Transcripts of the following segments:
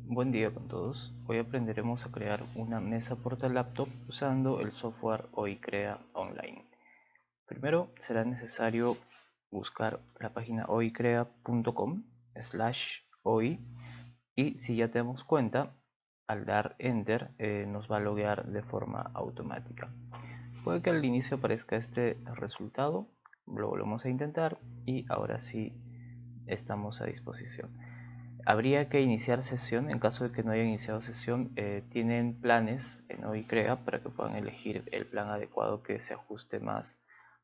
Buen día con todos. Hoy aprenderemos a crear una mesa porta laptop usando el software OiCrea Online. Primero será necesario buscar la página oicrea.com/hoy y si ya tenemos cuenta, al dar Enter nos va a loguear de forma automática. Puede que al inicio aparezca este resultado, lo volvemos a intentar y ahora sí estamos a disposición. Habría que iniciar sesión. En caso de que no haya iniciado sesión, tienen planes en OiCrea para que puedan elegir el plan adecuado que se ajuste más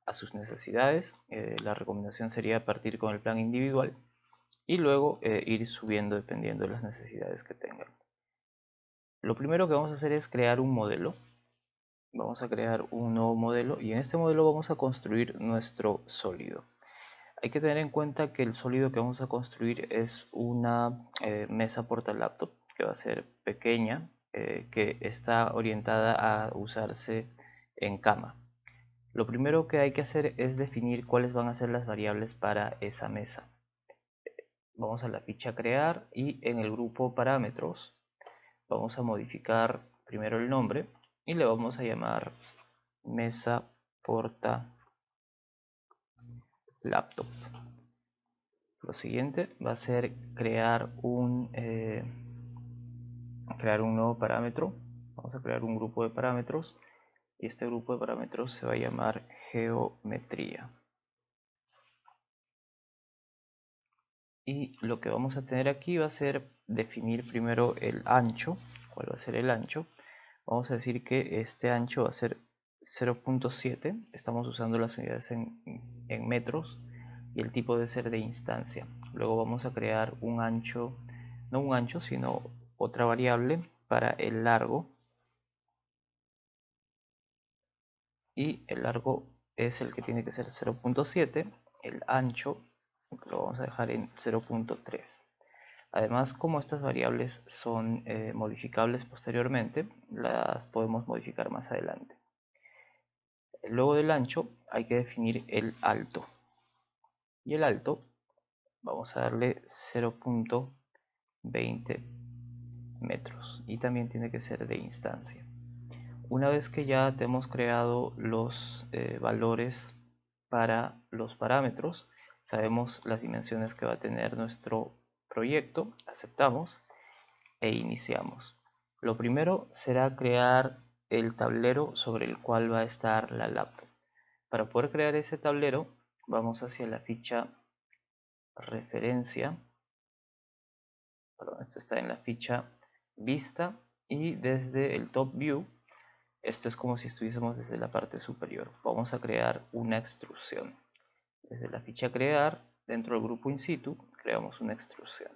a sus necesidades. La recomendación sería partir con el plan individual y luego ir subiendo dependiendo de las necesidades que tengan. Lo primero que vamos a hacer es crear un modelo. Vamos a crear un nuevo modelo y en este modelo vamos a construir nuestro sólido. Hay que tener en cuenta que el sólido que vamos a construir es una mesa porta laptop que va a ser pequeña, que está orientada a usarse en cama. Lo primero que hay que hacer es definir cuáles van a ser las variables para esa mesa. Vamos a la ficha crear y en el grupo parámetros vamos a modificar primero el nombre y le vamos a llamar mesa porta laptop. Lo siguiente va a ser crear un nuevo parámetro. Vamos a crear un grupo de parámetros y este grupo de parámetros se va a llamar geometría. Y lo que vamos a tener aquí va a ser definir primero el ancho. ¿Cuál va a ser el ancho? Vamos a decir que este ancho va a ser 0.7. Estamos usando las unidades en metros y el tipo debe ser de instancia. Luego vamos a crear un ancho, no un ancho, sino otra variable para el largo. Y el largo es el que tiene que ser 0.7. El ancho lo vamos a dejar en 0.3. Además, como estas variables son modificables posteriormente, las podemos modificar más adelante. Luego del ancho hay que definir el alto. Y el alto vamos a darle 0.20 metros. Y también tiene que ser de instancia. Una vez que ya tenemos creado los valores para los parámetros, sabemos las dimensiones que va a tener nuestro proyecto, aceptamos e iniciamos. Lo primero será crear el tablero sobre el cual va a estar la laptop. Para poder crear ese tablero, vamos hacia la ficha referencia. Perdón, esto está en la ficha vista y desde el top view, esto es como si estuviésemos desde la parte superior. Vamos a crear una extrusión. Desde la ficha crear, dentro del grupo in situ, creamos una extrusión.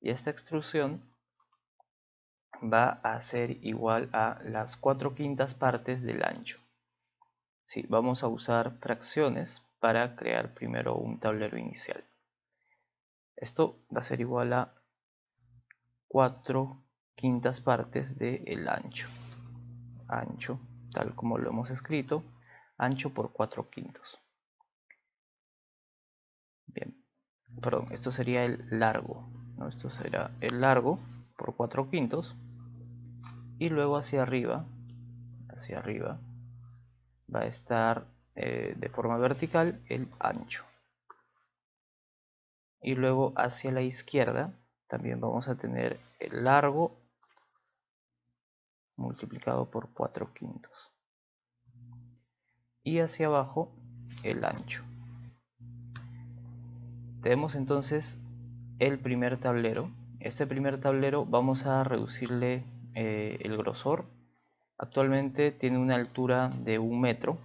Y esta extrusión va a ser igual a las 4/5 partes del ancho. Sí, vamos a usar fracciones para crear primero un tablero inicial. Esto va a ser igual a 4/5 partes del ancho. Ancho, tal como lo hemos escrito, ancho por 4/5. Bien, perdón, esto sería el largo, ¿no? Esto será el largo por 4/5 y luego hacia arriba va a estar de forma vertical el ancho. Y luego hacia la izquierda también vamos a tener el largo multiplicado por 4/5 y hacia abajo el ancho. Tenemos entonces el primer tablero. Este primer tablero vamos a reducirle el grosor. Actualmente tiene una altura de 1 metro.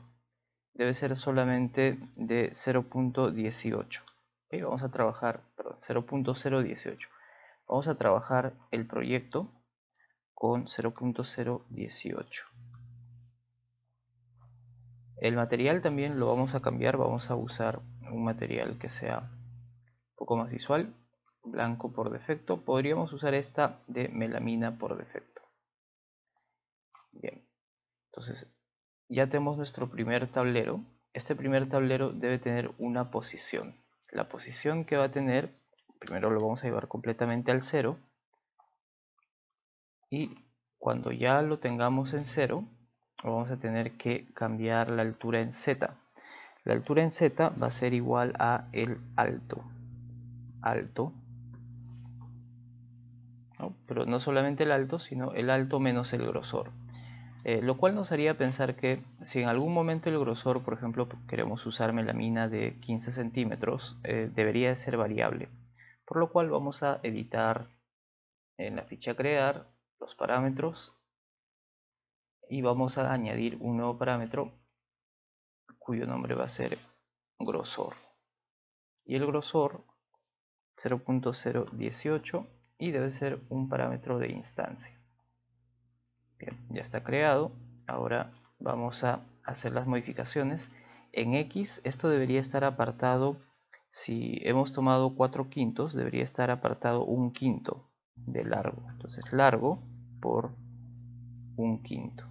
Debe ser solamente de 0.18. ¿Okay? Vamos a trabajar, perdón, 0.018. Vamos a trabajar el proyecto con 0.018. El material también lo vamos a cambiar. Vamos a usar un material que sea un poco más visual, blanco por defecto. Podríamos usar esta de melamina por defecto. Bien, entonces ya tenemos nuestro primer tablero. Este primer tablero debe tener una posición. La posición que va a tener, primero lo vamos a llevar completamente al 0 y cuando ya lo tengamos en 0, vamos a tener que cambiar la altura en Z. La altura en Z va a ser igual a el alto, ¿no? Pero no solamente el alto, sino el alto menos el grosor. Lo cual nos haría pensar que si en algún momento el grosor, por ejemplo, queremos usar melamina de 15 centímetros, debería de ser variable. Por lo cual vamos a editar en la ficha crear los parámetros y vamos a añadir un nuevo parámetro cuyo nombre va a ser grosor. Y el grosor 0.018 y debe ser un parámetro de instancia. Bien, ya está creado. Ahora vamos a hacer las modificaciones. En X esto debería estar apartado, si hemos tomado 4/5, debería estar apartado 1/5 de largo. Entonces largo por 1/5.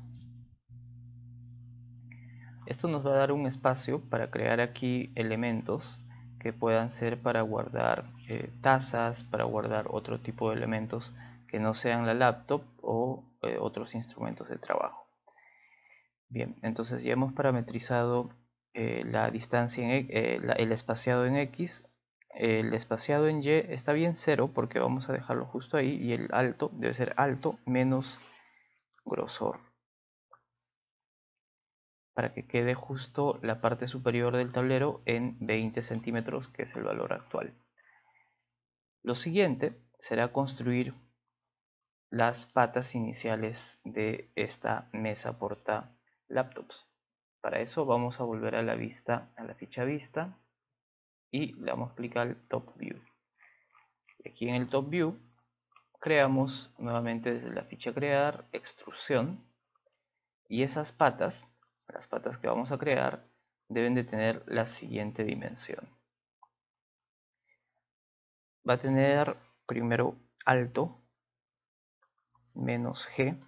Esto nos va a dar un espacio para crear aquí elementos que puedan ser para guardar tazas, para guardar otro tipo de elementos que no sean la laptop o otros instrumentos de trabajo. Bien, entonces ya hemos parametrizado la distancia el espaciado en X. El espaciado en Y está bien 0 porque vamos a dejarlo justo ahí, y el alto debe ser alto menos grosor, para que quede justo la parte superior del tablero en 20 centímetros, que es el valor actual. Lo siguiente será construir las patas iniciales de esta mesa porta laptops. Para eso vamos a volver a la vista, a la ficha vista, y le damos clic al top view. Y aquí en el top view creamos nuevamente desde la ficha crear extrusión, y esas patas, las patas que vamos a crear, deben de tener la siguiente dimensión. Va a tener primero alto menos G,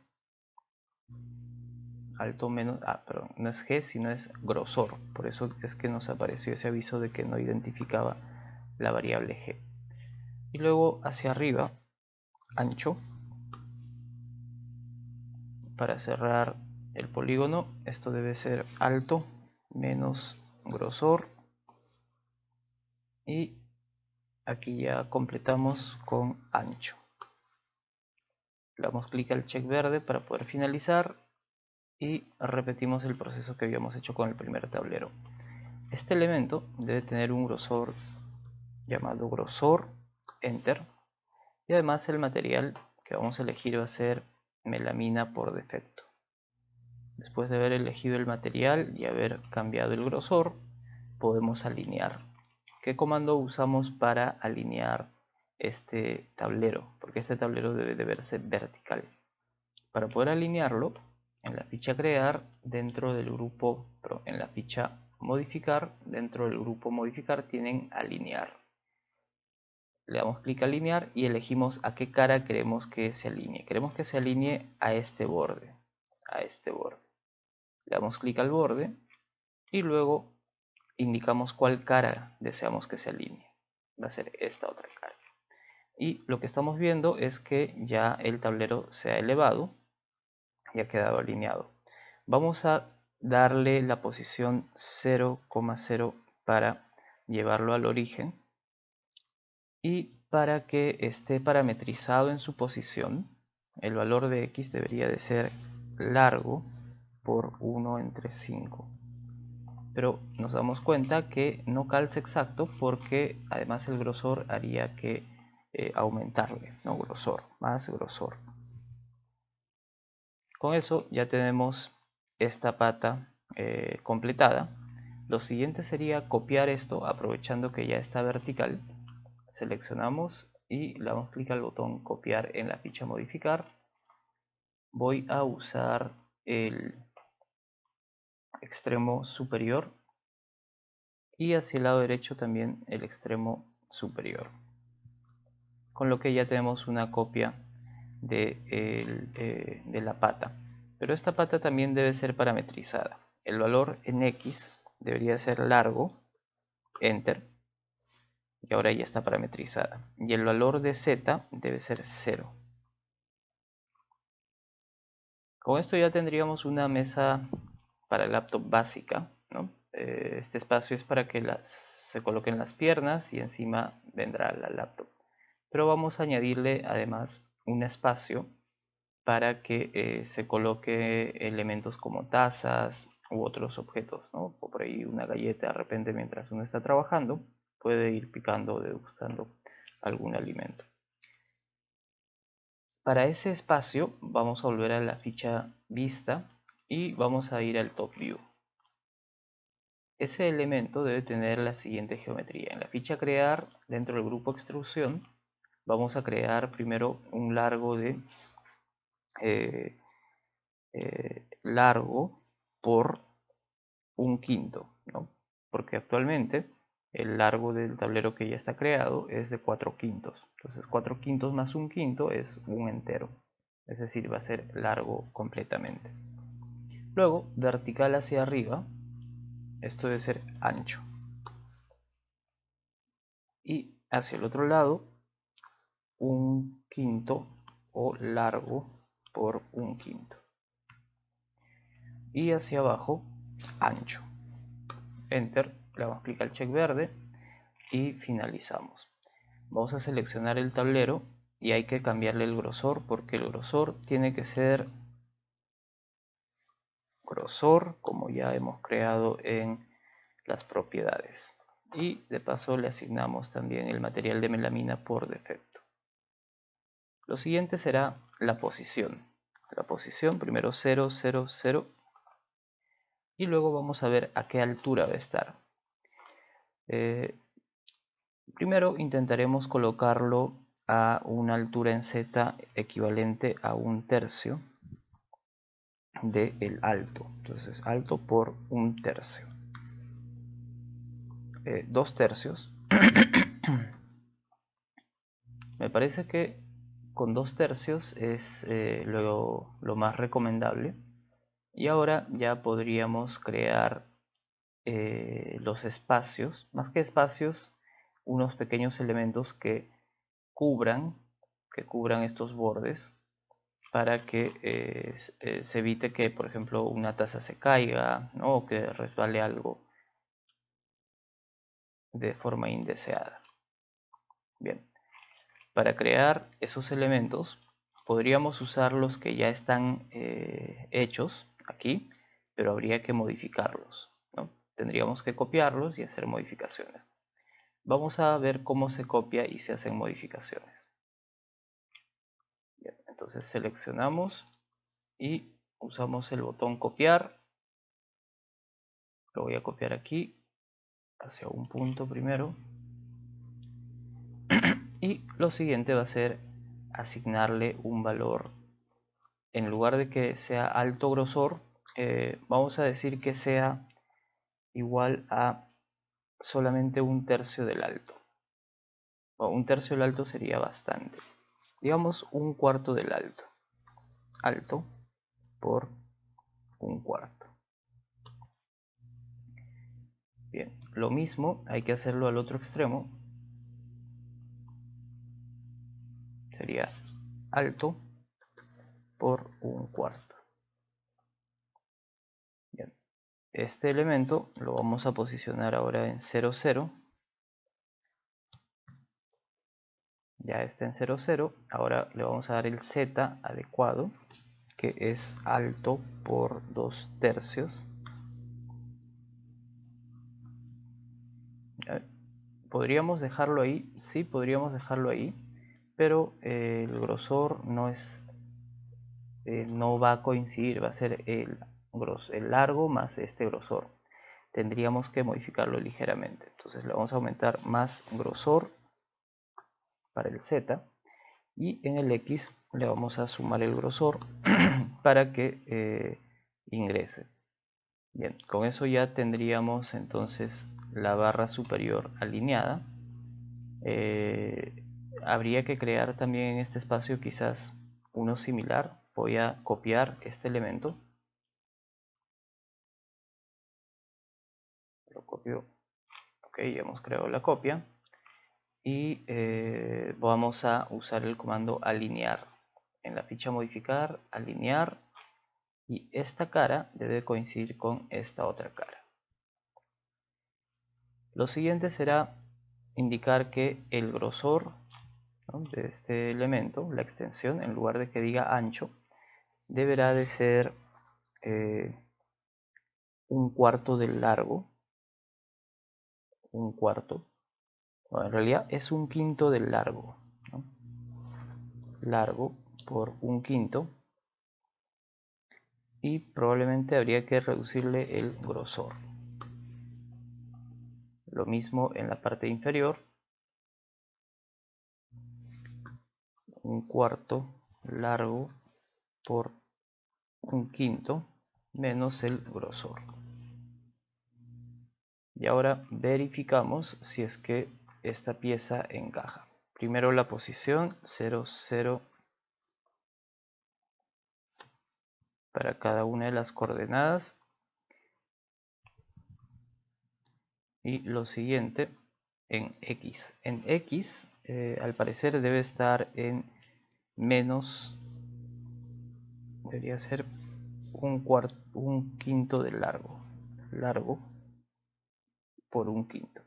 alto menos, perdón, no es G sino es grosor, por eso es que nos apareció ese aviso de que no identificaba la variable G. Y luego hacia arriba, ancho, para cerrar el polígono, esto debe ser alto menos grosor, y aquí ya completamos con ancho. Le damos clic al check verde para poder finalizar y repetimos el proceso que habíamos hecho con el primer tablero. Este elemento debe tener un grosor llamado grosor, enter, y además el material que vamos a elegir va a ser melamina por defecto. Después de haber elegido el material y haber cambiado el grosor, podemos alinear. ¿Qué comando usamos para alinear este tablero? Porque este tablero debe de verse vertical. Para poder alinearlo, en la ficha crear, dentro del grupo, en la ficha modificar, dentro del grupo modificar tienen alinear. Le damos clic a alinear y elegimos a qué cara queremos que se alinee. Queremos que se alinee a este borde, a este borde. Le damos clic al borde y luego indicamos cuál cara deseamos que se alinee. Va a ser esta otra cara. Y lo que estamos viendo es que ya el tablero se ha elevado y ha quedado alineado. Vamos a darle la posición 0,0 para llevarlo al origen, y para que esté parametrizado en su posición, el valor de X debería de ser largo por 1/5. Pero nos damos cuenta que no calza exacto porque además el grosor haría que aumentarle, no grosor, más grosor. Con eso ya tenemos esta pata completada. Lo siguiente sería copiar esto aprovechando que ya está vertical. Seleccionamos y le damos clic al botón copiar en la ficha modificar. Voy a usar el extremo superior y hacia el lado derecho también el extremo superior, con lo que ya tenemos una copia de la pata. Pero esta pata también debe ser parametrizada. El valor en X debería ser largo, enter, y ahora ya está parametrizada. Y el valor de Z debe ser 0. Con esto ya tendríamos una mesa para laptop básica, ¿no? Este espacio es para que se coloquen las piernas y encima vendrá la laptop. Pero vamos a añadirle además un espacio para que se coloque elementos como tazas u otros objetos, ¿no? O por ahí una galleta de repente mientras uno está trabajando, puede ir picando o degustando algún alimento. Para ese espacio vamos a volver a la ficha vista y vamos a ir al top view. Ese elemento debe tener la siguiente geometría. En la ficha crear, dentro del grupo extrusión, vamos a crear primero un largo de largo por 1/5, ¿no? Porque actualmente el largo del tablero que ya está creado es de 4/5. Entonces 4/5 más 1/5 es un entero. Es decir, va a ser largo completamente. Luego, vertical hacia arriba, esto debe ser ancho. Y hacia el otro lado, 1/5 o largo por 1/5. Y hacia abajo, ancho. Enter, le vamos a clicar el check verde y finalizamos. Vamos a seleccionar el tablero y hay que cambiarle el grosor porque el grosor tiene que ser grosor como ya hemos creado en las propiedades. Y de paso le asignamos también el material de melamina por defecto. Lo siguiente será la posición. La posición primero 0, 0, 0 y luego vamos a ver a qué altura va a estar. Primero intentaremos colocarlo a una altura en Z equivalente a 1/3 del alto. Entonces alto por 1/3. 2/3. Me parece que con 2/3 es lo más recomendable. Y ahora ya podríamos crear los espacios, más que espacios, unos pequeños elementos que cubran, estos bordes para que se evite que, por ejemplo, una taza se caiga, ¿no? O que resbale algo de forma indeseada. Bien, para crear esos elementos podríamos usar los que ya están hechos aquí, pero habría que modificarlos, ¿no? Tendríamos que copiarlos y hacer modificaciones. Vamos a ver cómo se copia y se hacen modificaciones. Bien, entonces seleccionamos y usamos el botón copiar. Lo voy a copiar aquí hacia un punto primero. Y lo siguiente va a ser asignarle un valor. En lugar de que sea alto grosor, vamos a decir que sea igual a solamente 1/3 del alto. O 1/3 del alto sería bastante. Digamos 1/4 del alto. Alto por 1/4. Bien, lo mismo hay que hacerlo al otro extremo. Sería alto por 1/4. Bien, este elemento lo vamos a posicionar ahora en 0, 0. Ya está en 0, 0. Ahora le vamos a dar el Z adecuado, que es alto por 2/3. ¿Podríamos dejarlo ahí? Sí, podríamos dejarlo ahí, pero el grosor no va a coincidir, va a ser el largo más este grosor. Tendríamos que modificarlo ligeramente. Entonces le vamos a aumentar más grosor para el Z y en el X le vamos a sumar el grosor para que ingrese. Bien, con eso ya tendríamos entonces la barra superior alineada. Habría que crear también en este espacio quizás uno similar. Voy a copiar este elemento. Lo copio. Ok, ya hemos creado la copia. Y vamos a usar el comando alinear. En la ficha modificar, alinear. y esta cara debe coincidir con esta otra cara. Lo siguiente será indicar que el grosor, ¿no?, de este elemento, la extensión, en lugar de que diga ancho, deberá de ser un cuarto del largo, un cuarto, bueno, en realidad es un quinto del largo, ¿no? Largo por un quinto, y probablemente habría que reducirle el grosor. Lo mismo en la parte inferior, un cuarto largo por un quinto menos el grosor. Y ahora verificamos si es que esta pieza encaja. Primero la posición 0, 0 para cada una de las coordenadas. Y lo siguiente en X. En X, al parecer debe estar en menos, debería ser un quinto de largo. Largo por un quinto,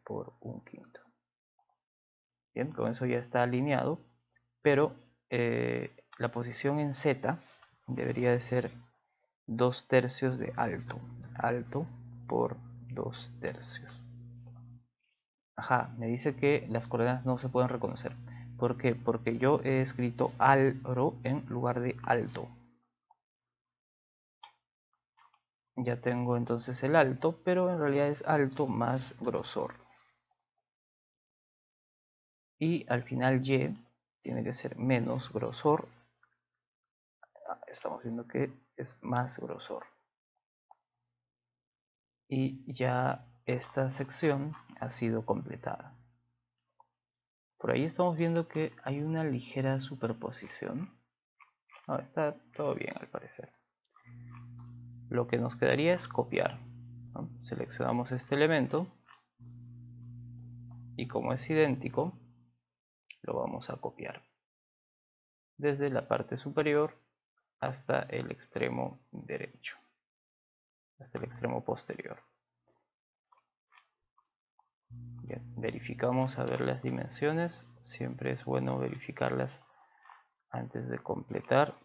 Bien, con eso ya está alineado, pero la posición en Z debería de ser 2/3 de alto. Alto por 2/3. Ajá, me dice que las coordenadas no se pueden reconocer. ¿Por qué? Porque yo he escrito alro en lugar de alto. Ya tengo entonces el alto, pero en realidad es alto más grosor. Y al final y tiene que ser menos grosor. Estamos viendo que es más grosor. Y ya esta sección ha sido completada. Por ahí estamos viendo que hay una ligera superposición. No, está todo bien al parecer. Lo que nos quedaría es copiar, ¿no? Seleccionamos este elemento y como es idéntico, lo vamos a copiar desde la parte superior hasta el extremo derecho, hasta el extremo posterior. Bien, verificamos a ver las dimensiones. Siempre es bueno verificarlas antes de completar.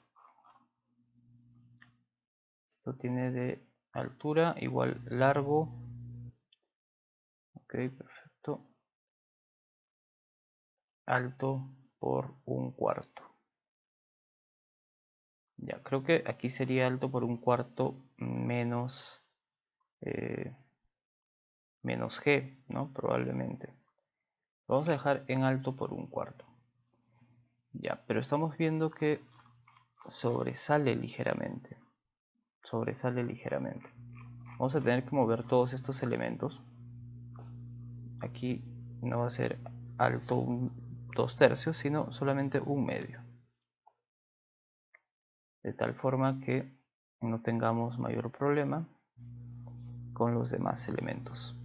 Esto tiene de altura igual largo. Ok, perfecto. Alto por un cuarto. Ya, creo que aquí sería alto por un cuarto menos, menos G, ¿no? Probablemente. Vamos a dejar en alto por un cuarto. Ya, pero estamos viendo que sobresale ligeramente. Sobresale ligeramente. Vamos a tener que mover todos estos elementos. Aquí no va a ser alto un 2/3, sino solamente un medio. De tal forma que no tengamos mayor problema con los demás elementos.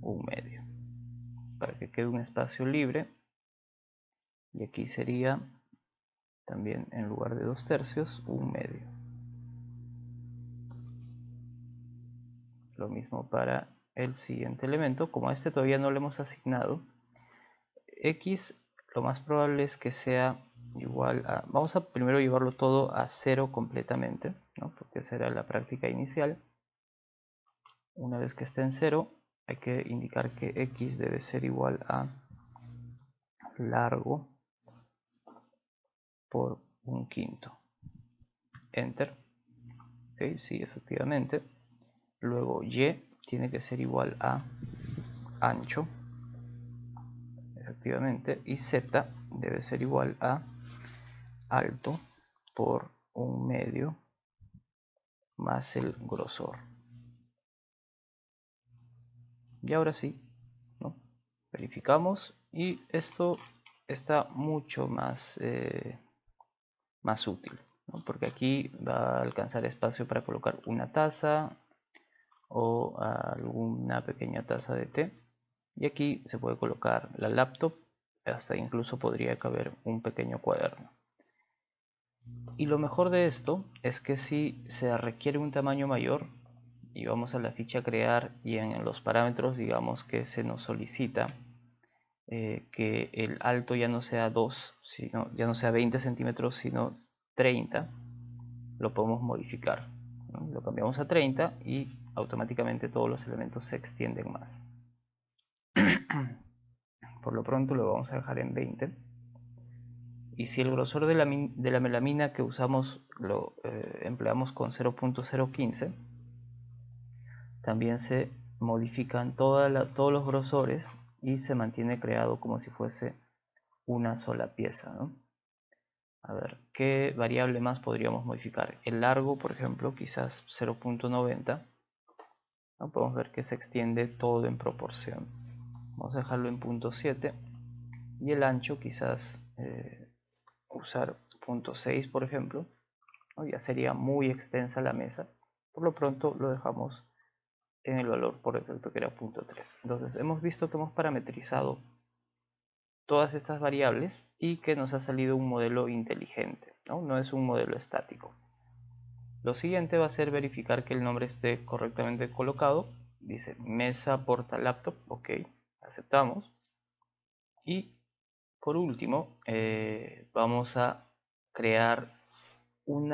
Un medio. Para que quede un espacio libre. Y aquí sería también en lugar de 2/3, un medio. Lo mismo para el siguiente elemento. Como a este todavía no le hemos asignado, X lo más probable es que sea igual a... Vamos a primero llevarlo todo a 0 completamente, ¿no? Porque esa era la práctica inicial. Una vez que esté en 0, hay que indicar que X debe ser igual a largo por un quinto. Enter. Ok, sí, efectivamente. Luego Y tiene que ser igual a ancho, efectivamente, y Z debe ser igual a alto por un medio más el grosor. Y ahora sí, ¿no? Verificamos y esto está mucho más, más útil, ¿no? Porque aquí va a alcanzar espacio para colocar una taza o alguna pequeña taza de té, y aquí se puede colocar la laptop, hasta incluso podría caber un pequeño cuaderno. Y lo mejor de esto es que si se requiere un tamaño mayor y vamos a la ficha crear y en los parámetros digamos que se nos solicita que el alto ya no sea 2, ya no sea 20 centímetros, sino 30, lo podemos modificar, ¿no? Lo cambiamos a 30 y automáticamente todos los elementos se extienden más. Por lo pronto lo vamos a dejar en 20. Y si el grosor de la melamina que usamos lo empleamos con 0.015, también se modifican todos los grosores y se mantiene creado como si fuese una sola pieza, ¿no? A ver, ¿qué variable más podríamos modificar? El largo, por ejemplo, quizás 0.90. ¿No? Podemos ver que se extiende todo en proporción. Vamos a dejarlo en 0.7. Y el ancho quizás usar 0.6, por ejemplo, ¿no? Ya sería muy extensa la mesa. Por lo pronto lo dejamos en el valor por defecto que era 0.3. Entonces hemos visto que hemos parametrizado todas estas variables y que nos ha salido un modelo inteligente, ¿no? No es un modelo estático. Lo siguiente va a ser verificar que el nombre esté correctamente colocado. Dice mesa porta laptop, ok, aceptamos. Y por último vamos a crear un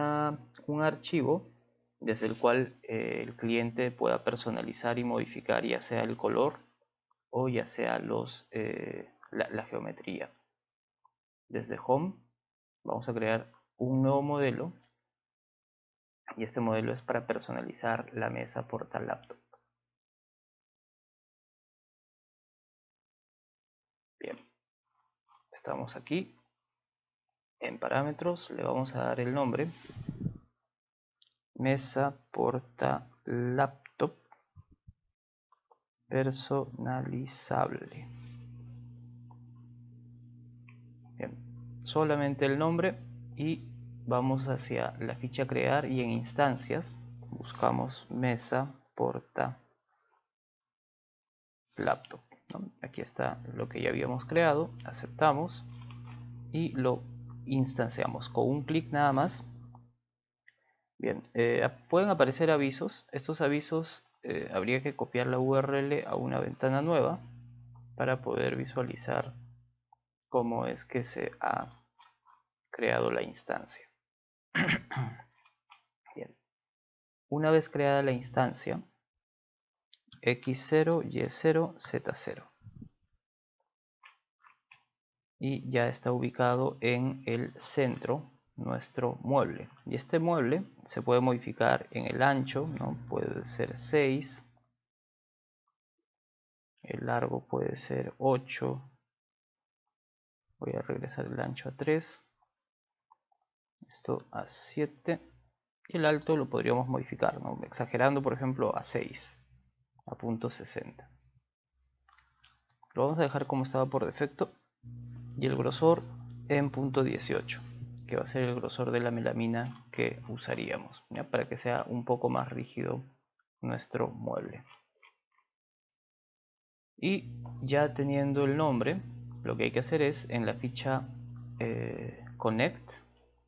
archivo desde el cual el cliente pueda personalizar y modificar ya sea el color o ya sea la geometría. Desde Home vamos a crear un nuevo modelo y este modelo es para personalizar la mesa portal laptop. Bien, estamos aquí en parámetros, le vamos a dar el nombre mesa porta laptop personalizable. Bien, solamente el nombre y vamos hacia la ficha crear y en instancias buscamos mesa porta laptop, ¿no? Aquí está lo que ya habíamos creado, aceptamos y lo instanciamos con un clic nada más. Bien, pueden aparecer avisos. Estos avisos habría que copiar la URL a una ventana nueva para poder visualizar cómo es que se ha creado la instancia. Bien, una vez creada la instancia, X0, Y0, Z0. Y ya está ubicado en el centro nuestro mueble. Y este mueble se puede modificar en el ancho, ¿no? Puede ser 6. El largo puede ser 8. Voy a regresar el ancho a 3. Esto a 7. Y el alto lo podríamos modificar, ¿no? Exagerando, por ejemplo, a 6. A .60. Lo vamos a dejar como estaba por defecto. Y el grosor en .18, que va a ser el grosor de la melamina que usaríamos, ¿ya? Para que sea un poco más rígido nuestro mueble. Y ya teniendo el nombre, lo que hay que hacer es en la ficha connect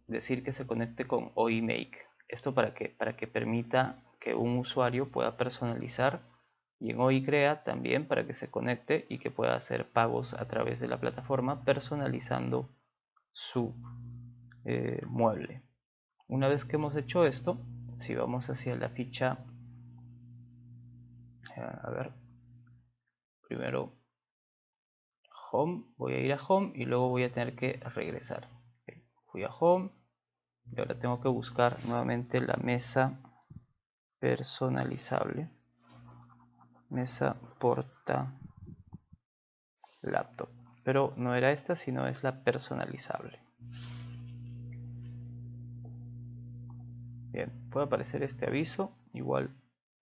decir que se conecte con OIMake. ¿Esto para qué? Para que permita que un usuario pueda personalizar, y en OICrea también para que se conecte y que pueda hacer pagos a través de la plataforma personalizando su mueble. Una vez que hemos hecho esto, si vamos hacia la ficha, a ver, primero Home, voy a ir a Home y luego voy a tener que regresar. Fui a Home y ahora tengo que buscar nuevamente la mesa personalizable, mesa porta laptop, pero no era esta, sino es la personalizable. Bien, puede aparecer este aviso, igual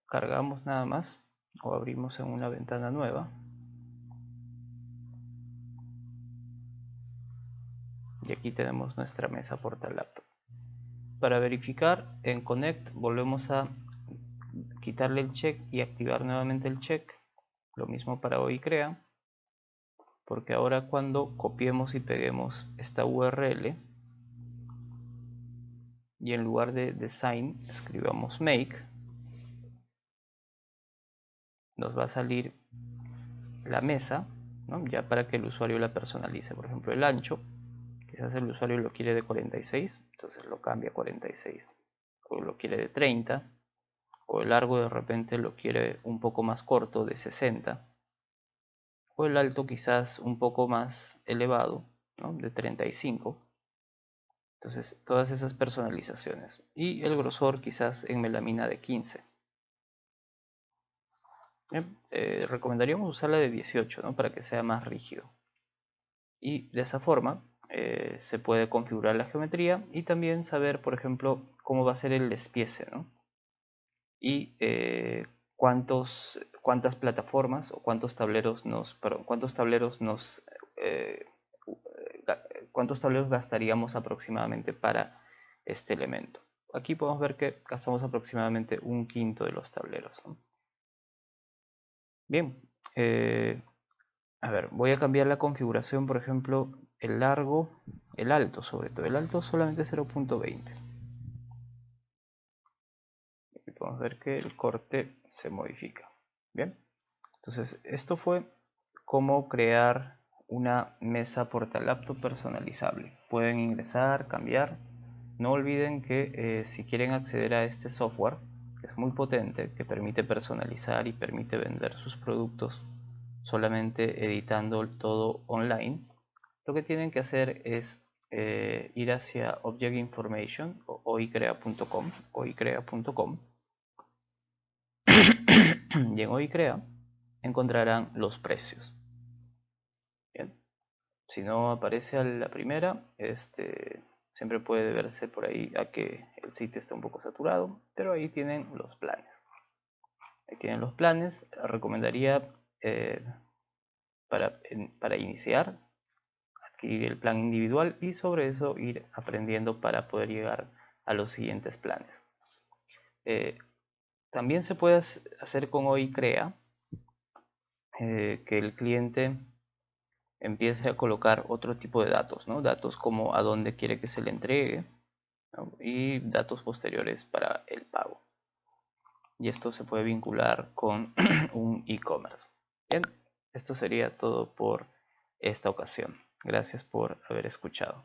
cargamos nada más o abrimos en una ventana nueva. Y aquí tenemos nuestra mesa portal laptop. Para verificar en Connect volvemos a quitarle el check y activar nuevamente el check. Lo mismo para hoy crea, porque ahora cuando copiemos y peguemos esta URL y en lugar de design escribamos make, nos va a salir la mesa, ¿no? Ya para que el usuario la personalice. Por ejemplo, el ancho, quizás el usuario lo quiere de 46, entonces lo cambia a 46, o lo quiere de 30, o el largo de repente lo quiere un poco más corto, de 60, o el alto quizás un poco más elevado, ¿no? De 35. Entonces, todas esas personalizaciones. Y el grosor quizás en melamina de 15. Recomendaríamos usarla de 18, ¿no? Para que sea más rígido. Y de esa forma se puede configurar la geometría y también saber, por ejemplo, cómo va a ser el despiece, ¿no? Y cuántas plataformas o cuántos tableros eh, cuántos tableros gastaríamos aproximadamente para este elemento. Aquí podemos ver que gastamos aproximadamente un quinto de los tableros, ¿no? Bien, a ver, voy a cambiar la configuración, por ejemplo, el largo, el alto sobre todo, el alto solamente 0.20. Aquí podemos ver que el corte se modifica. Bien, entonces esto fue cómo crear una mesa portalaptop personalizable. Pueden ingresar, cambiar. No olviden que si quieren acceder a este software, que es muy potente, que permite personalizar y permite vender sus productos solamente editando todo online, lo que tienen que hacer es ir hacia Object Information o oicrea.com y en oicrea encontrarán los precios. Bien. Si no aparece a la primera, siempre puede verse por ahí a que el sitio está un poco saturado, pero ahí tienen los planes. Ahí tienen los planes. Recomendaría para iniciar adquirir el plan individual y sobre eso ir aprendiendo para poder llegar a los siguientes planes. También se puede hacer con oicrea que el cliente empiece a colocar otro tipo de datos, ¿no? Datos como a dónde quiere que se le entregue, ¿no? Y datos posteriores para el pago. Y esto se puede vincular con un e-commerce. Bien, esto sería todo por esta ocasión. Gracias por haber escuchado.